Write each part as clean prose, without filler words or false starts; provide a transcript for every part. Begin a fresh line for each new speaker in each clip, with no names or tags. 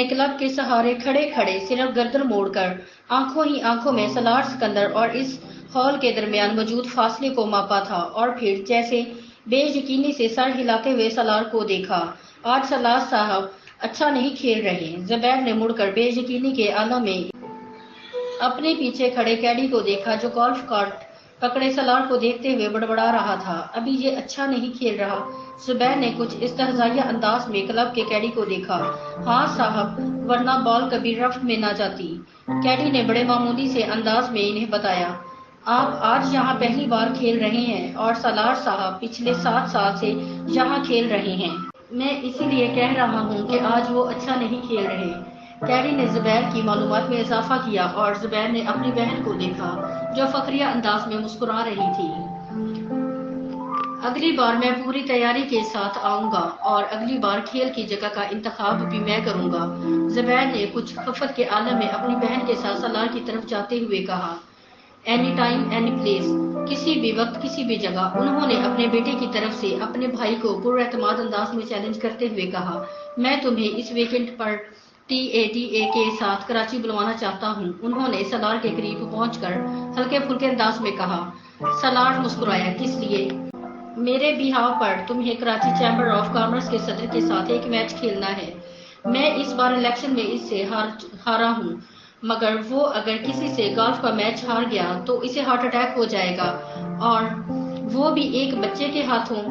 نے کلب کے سہارے کھڑے کھڑے صرف گردن موڑ کر آنکھوں ہی آنکھوں میں سالار سکندر اور اس ہال کے درمیان موجود فاصلے کو ماپا تھا، اور پھر جیسے بے یقینی سے سر ہلاتے ہوئے سالار کو دیکھا۔ آج سالار صاحب اچھا نہیں کھیل رہے۔ زبیر نے مڑ کر بے یقینی کے عالم میں اپنے پیچھے کھڑے کیڈی کو دیکھا جو گولف کارٹ پکڑے سالار کو دیکھتے ہوئے بڑبڑا رہا تھا۔ ابھی یہ اچھا نہیں کھیل رہا۔ زبیر نے کچھ استہزائیہ انداز میں کلب کے کیڈی کو دیکھا۔ ہاں صاحب، ورنہ بال کبھی رفٹ میں نہ جاتی۔ کیڈی نے بڑے معمولی سے انداز میں انہیں بتایا۔ آپ آج یہاں پہلی بار کھیل رہے ہیں اور سالار صاحب پچھلے 7 سال سے یہاں کھیل رہے ہیں۔ میں اسی لیے کہہ رہا ہوں کہ آج وہ اچھا نہیں کھیل رہے۔ کیڈی نے زبیر کی معلومات میں اضافہ کیا اور زبیر نے اپنی بہن کو دیکھا جو فخریہ انداز میں مسکرا رہی تھی۔ اگلی بار میں پوری تیاری کے ساتھ آؤں گا اور اگلی بار کھیل کی جگہ کا انتخاب بھی میں کروں گا۔ زبیر نے کچھ خفت کے عالم میں اپنی بہن کے ساتھ سالار کی طرف جاتے ہوئے کہا۔ اینی ٹائم اینی پلیس، کسی بھی وقت کسی بھی جگہ، انہوں نے اپنے بیٹے کی طرف سے اپنے بھائی کو پر اعتماد انداز میں چیلنج کرتے ہوئے کہا۔ میں تمہیں اس ویکنڈ پر TATA کے ساتھ کراچی بلوانا چاہتا ہوں، انہوں نے سالار کے قریب پہنچ کر ہلکے پھلکے انداز میں کہا۔ سالار مسکرایا۔ کس لیے؟ میرے بیہاف پر تمہیں کراچی چیمبر آف کامرس کے صدر کے ساتھ ایک میچ کھیلنا ہے۔ میں اس بار الیکشن میں اس سے ہارا ہوں، مگر وہ اگر کسی سے گالف کا میچ ہار گیا تو اسے ہارٹ اٹیک ہو جائے گا، اور وہ بھی ایک بچے کے ہاتھوں۔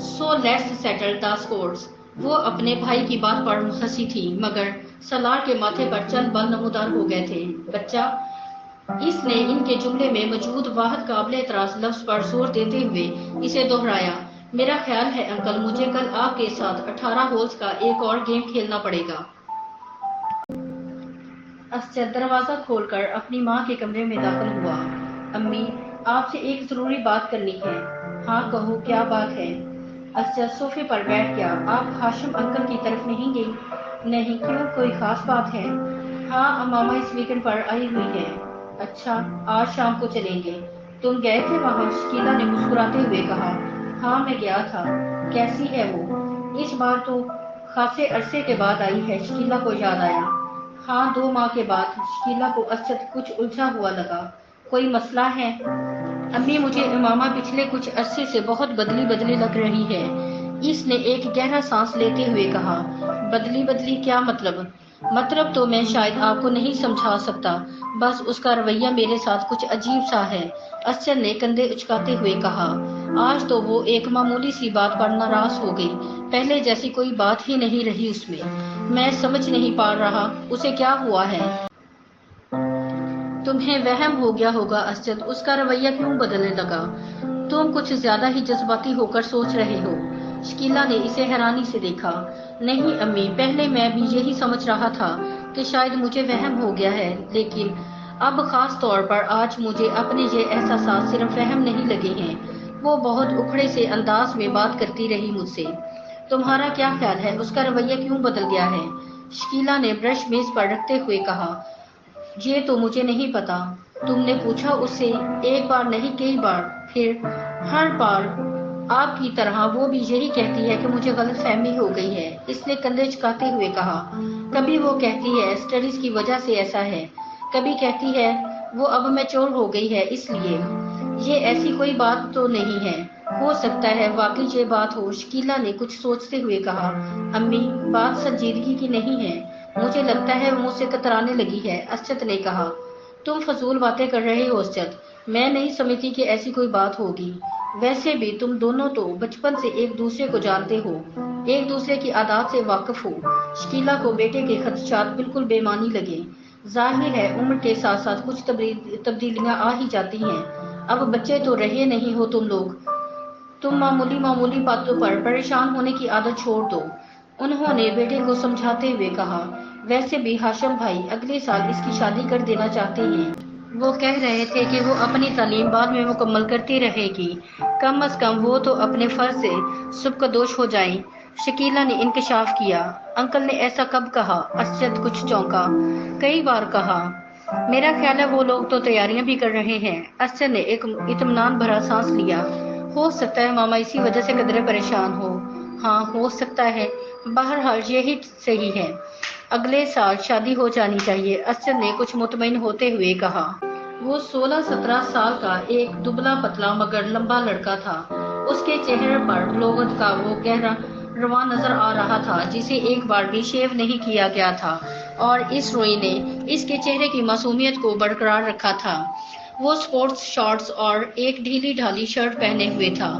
So let's settle the scores. وہ اپنے بھائی کی بات پر ہنسی تھی، مگر سالار کے ماتھے پر چند بال نمودار ہو گئے تھے۔ بچہ؟ اس نے ان کے جملے میں موجود واحد قابل اعتراض لفظ پر زور دیتے ہوئے اسے دہرایا۔ میرا خیال ہے انکل، مجھے کل آپ کے ساتھ 18 ہولز کا ایک اور گیم کھیلنا پڑے گا۔ اسجد دروازہ کھول کر اپنی ماں کے کمرے میں داخل ہوا۔ امی، آپ سے ایک ضروری بات کرنی ہے۔ ہاں کہو، کیا بات ہے؟ اسجد صوفے پر بیٹھ گیا۔ آپ ہاشم انکل کی طرف نہیں گئی؟ نہیں، کیوں، کوئی خاص بات ہے؟ ہاں، امامہ اس ویکنڈ پر آئی ہوئی ہے۔ اچھا، آج شام کو چلیں گے۔ تم گئے تھے وہاں؟ شکیلا نے مسکراتے ہوئے کہا۔ ہاں میں گیا تھا۔ کیسی ہے وہ؟ اس بار تو خاصے عرصے کے بعد آئی ہے، شکیلا کو یاد آیا۔ ہاں، 2 ماہ کے بعد۔ شکیلا کو اسجد کچھ الجھا ہوا لگا۔ کوئی مسئلہ ہے؟ امی، مجھے امامہ پچھلے کچھ عرصے سے بہت بدلی لگ رہی ہے۔ اس نے ایک گہرا سانس لیتے ہوئے کہا۔ بدلی کیا مطلب؟ مطلب تو میں شاید آپ کو نہیں سمجھا سکتا، بس اس کا رویہ میرے ساتھ کچھ عجیب سا ہے، اسجد نے کندھے اچکاتے ہوئے کہا۔ آج تو وہ ایک معمولی سی بات پر ناراض ہو گئی، پہلے جیسی کوئی بات ہی نہیں رہی اس میں سمجھ نہیں پا رہا اسے کیا ہوا ہے۔ تمہیں وہم ہو گیا ہوگا اسجد، اس کا رویہ کیوں بدلنے لگا؟ تم کچھ زیادہ ہی جذباتی ہو کر سوچ رہے ہو۔ شکیلا نے اسے حیرانی سے دیکھا۔ نہیں امی، پہلے میں بھی یہی سمجھ رہا تھا کہ شاید مجھے وہم ہو گیا ہے، لیکن اب خاص طور پر آج مجھے اپنے یہ احساسات صرف وہم نہیں لگے ہیں۔ وہ بہت اکھڑے سے انداز میں بات کرتی رہی مجھ سے۔ تمہارا کیا خیال ہے، اس کا رویہ کیوں بدل گیا ہے؟ شکیلا نے برش میز پر رکھتے ہوئے کہا۔ یہ تو مجھے نہیں پتا۔ تم نے پوچھا اس سے؟ ایک بار نہیں، کئی بار، پھر ہر بار آپ کی طرح وہ بھی یہی کہتی ہے کہ مجھے غلط فہمی ہو گئی ہے، اس نے کندھے جھکاتے ہوئے کہا۔ کبھی وہ کہتی ہے اسٹڈیز کی وجہ سے ایسا ہے، کبھی کہتی ہے وہ اب میچور ہو گئی ہے اس لیے۔ یہ ایسی کوئی بات تو نہیں ہے، ہو سکتا ہے واقعی یہ بات ہو، شکیلا نے کچھ سوچتے ہوئے کہا۔ امی، بات سنجیدگی کی نہیں ہے، مجھے لگتا ہے وہ مجھ سے کترانے لگی ہے، اسجد نے کہا۔ تم فضول باتیں کر رہے ہو اسجد، میں نہیں سمجھتی کہ ایسی کوئی بات ہوگی۔ ویسے بھی تم دونوں تو بچپن سے ایک دوسرے کو جانتے ہو، ایک دوسرے کی عادات سے واقف ہو۔ شکیلا کو بیٹے کے خدشات بالکل بے معنی لگے۔ ظاہر ہے عمر کے ساتھ ساتھ کچھ تبدیلیاں آ ہی جاتی ہیں، اب بچے تو رہے نہیں ہو تم لوگ، تم معمولی باتوں پر پریشان ہونے کی عادت چھوڑ دو، انہوں نے بیٹے کو سمجھاتے ہوئے کہا۔ ویسے بھی ہاشم بھائی اگلے سال اس کی شادی کر دینا چاہتے ہیں، وہ کہہ رہے تھے کہ وہ اپنی تعلیم بعد میں مکمل کرتی رہے گی، کم از کم وہ تو اپنے فرض سے سبکدوش ہو جائیں۔ شکیلا نے انکشاف کیا۔ انکل نے ایسا کب کہا؟ اسجد کچھ چونکا۔ کئی بار کہا۔ میرا خیال ہے وہ لوگ تو تیاریاں بھی کر رہے ہیں۔ اسجد نے ایک اطمینان بھرا سانس لیا۔ ہو سکتا ہے ماما اسی وجہ سے قدرے پریشان ہو۔ ہاں ہو سکتا ہے، بہرحال یہی صحیح ہے۔ اگلے سال شادی ہو جانی چاہیے، اسجد نے کچھ مطمئن ہوتے ہوئے کہا۔ وہ 16-17 سال کا ایک دبلا پتلا مگر لمبا لڑکا تھا۔ اس کے چہرے پر بلوغت کا وہ گہرا رواں نظر آ رہا تھا جسے ایک بار بھی شیو نہیں کیا گیا تھا، اور اس روئی نے اس کے چہرے کی معصومیت کو برقرار رکھا تھا۔ وہ سپورٹس شارٹس اور ایک ڈھیلی ڈھالی شرٹ پہنے ہوئے تھا۔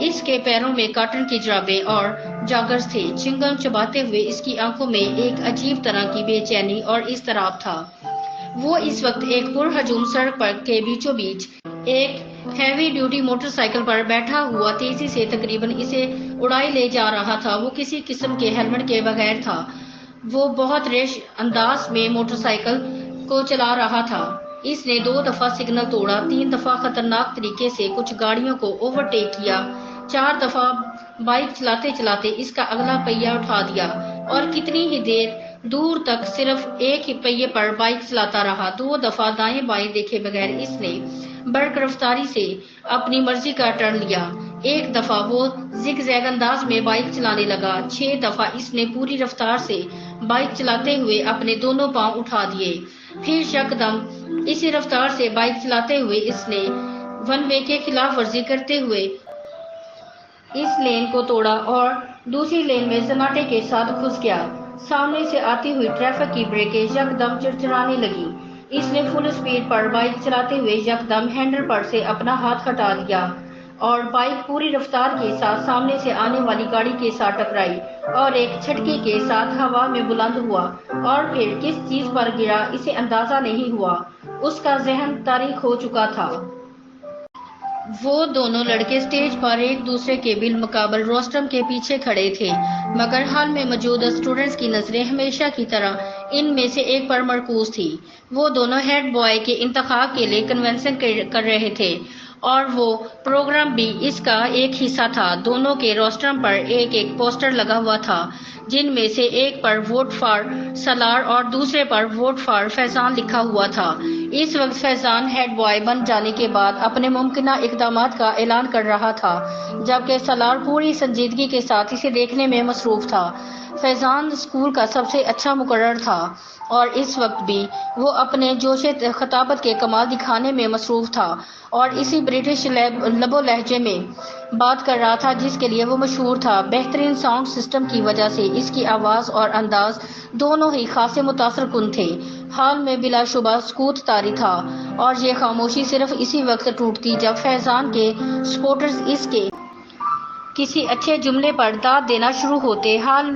اس کے پیروں میں کاٹن کی جرابیں اور جاگرز تھے۔ چنگم چباتے ہوئے اس کی آنکھوں میں ایک عجیب طرح کی بے چینی اور اضطراب تھا۔ وہ اس وقت ایک پرہجوم سڑک پر کے بیچوں بیچ ایک ہیوی ڈیوٹی موٹر سائیکل پر بیٹھا ہوا تیزی سے تقریباً اسے اڑائے لے جا رہا تھا۔ وہ کسی قسم کے ہیلمٹ کے بغیر تھا۔ وہ بہت ریش انداز میں موٹر سائیکل کو چلا رہا تھا۔ اس نے 2 دفعہ سگنل توڑا، 3 دفعہ خطرناک طریقے سے کچھ گاڑیوں کو اوورٹیک کیا، 4 دفعہ بائک چلاتے چلاتے اس کا اگلا پہیہ اٹھا دیا، اور کتنی ہی دیر دور تک صرف ایک ہی پہیے پر بائک چلاتا رہا۔ 2 دفعہ دائیں بائیں دیکھے بغیر اس نے برق رفتاری سے اپنی مرضی کا ٹرن لیا۔ 1 دفعہ وہ زگ زیگ انداز میں بائک چلانے لگا۔ 6 دفعہ اس نے پوری رفتار سے بائک چلاتے ہوئے اپنے دونوں پاؤں اٹھا دیے۔ پھر یکدم اسی رفتار سے بائک چلاتے ہوئے اس نے ون وے کے خلاف ورزی کرتے ہوئے اس لین کو توڑا اور دوسری لین میں سناٹے کے ساتھ گھس گیا۔ سامنے سے آتی ہوئی ٹریفک کی بریکیں یکدم چرچرانے لگی۔ اس نے فل اسپیڈ پر بائک چلاتے ہوئے یکدم ہینڈل پر سے اپنا ہاتھ ہٹا لیا اور بائک پوری رفتار کے ساتھ سامنے سے آنے والی گاڑی کے ساتھ ٹکرائی اور ایک جھٹکے کے ساتھ ہوا میں بلند ہوا، اور پھر کس چیز پر گرا اسے اندازہ نہیں ہوا۔ اس کا ذہن تاریک ہو چکا تھا۔ وہ دونوں لڑکے سٹیج پر ایک دوسرے کے بالمقابل روسٹرم کے پیچھے کھڑے تھے، مگر ہال میں موجود اسٹوڈنٹس کی نظریں ہمیشہ کی طرح ان میں سے ایک پر مرکوز تھی۔ وہ دونوں ہیڈ بوائے کے انتخاب کے لیے کنونشن کر رہے تھے، اور وہ پروگرام بھی اس کا ایک حصہ تھا۔ دونوں کے روسٹرم پر ایک ایک پوسٹر لگا ہوا تھا، جن میں سے ایک پر ووٹ فار سالار اور دوسرے پر ووٹ فار فیضان لکھا ہوا تھا۔ اس وقت فیضان ہیڈ بوائے بن جانے کے بعد اپنے ممکنہ اقدامات کا اعلان کر رہا تھا، جبکہ سالار پوری سنجیدگی کے ساتھ اسے دیکھنے میں مصروف تھا۔ فیضان اسکول کا سب سے اچھا مقرر تھا، اور اس وقت بھی وہ اپنے جوش خطابت کے کمال دکھانے میں مصروف تھا اور اسی برٹش لب و لہجے میں بات کر رہا تھا جس کے لیے وہ مشہور تھا۔ بہترین ساؤنڈ سسٹم کی وجہ سے اس کی آواز اور انداز دونوں ہی خاصے متاثر کن تھے۔ حال میں بلا شبہ سکوت طاری تھا، اور یہ خاموشی صرف اسی وقت ٹوٹتی جب فیضان کے سپورٹرز اس کے کسی اچھے جملے پر داد دینا شروع ہوتے۔ حال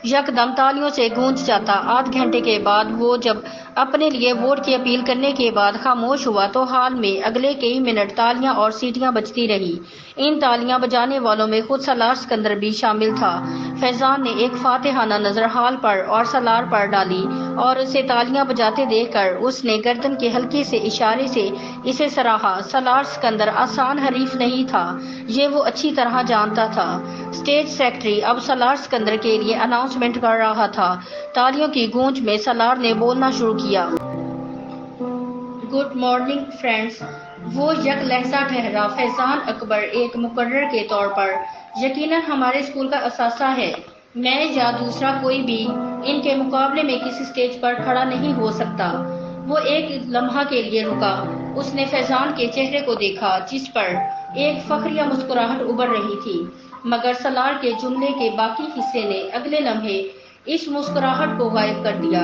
یکدم تالیوں سے گونج جاتا۔ آدھ گھنٹے کے بعد وہ جب اپنے لیے ووٹ کی اپیل کرنے کے بعد خاموش ہوا تو حال میں اگلے کئی منٹ تالیاں اور سیٹیاں بجتی رہی۔ ان تالیاں بجانے والوں میں خود سالار سکندر بھی شامل تھا۔ فیضان نے ایک فاتحانہ نظر حال پر اور سالار پر ڈالی اور اسے تالیاں بجاتے دیکھ کر اس نے گردن کے ہلکے سے اشارے سے اسے سراہا۔ سالار سکندر آسان حریف نہیں تھا، یہ وہ اچھی طرح جانتا تھا۔ اسٹیج سیکرٹری اب سالار سکندر کے لیے اناؤنسمنٹ کر رہا تھا۔ تالیوں کی گونج میں سالار نے بولنا شروع کیا۔ Good morning friends. وہ یک لہجہ ٹھہرا۔ فیضان اکبر ایک مقرر کے طور پر یقیناً ہمارے اسکول کا اثاثہ ہے۔ میں یا دوسرا کوئی بھی ان کے مقابلے میں کسی اسٹیج پر کھڑا نہیں ہو سکتا۔ وہ ایک لمحہ کے لیے رکا۔ اس نے فیضان کے چہرے کو دیکھا جس پر ایک فخریہ مسکراہٹ ابھر رہی تھی، مگر سالار کے جملے کے باقی حصے نے اگلے لمحے اس مسکراہٹ کو غائب کر دیا۔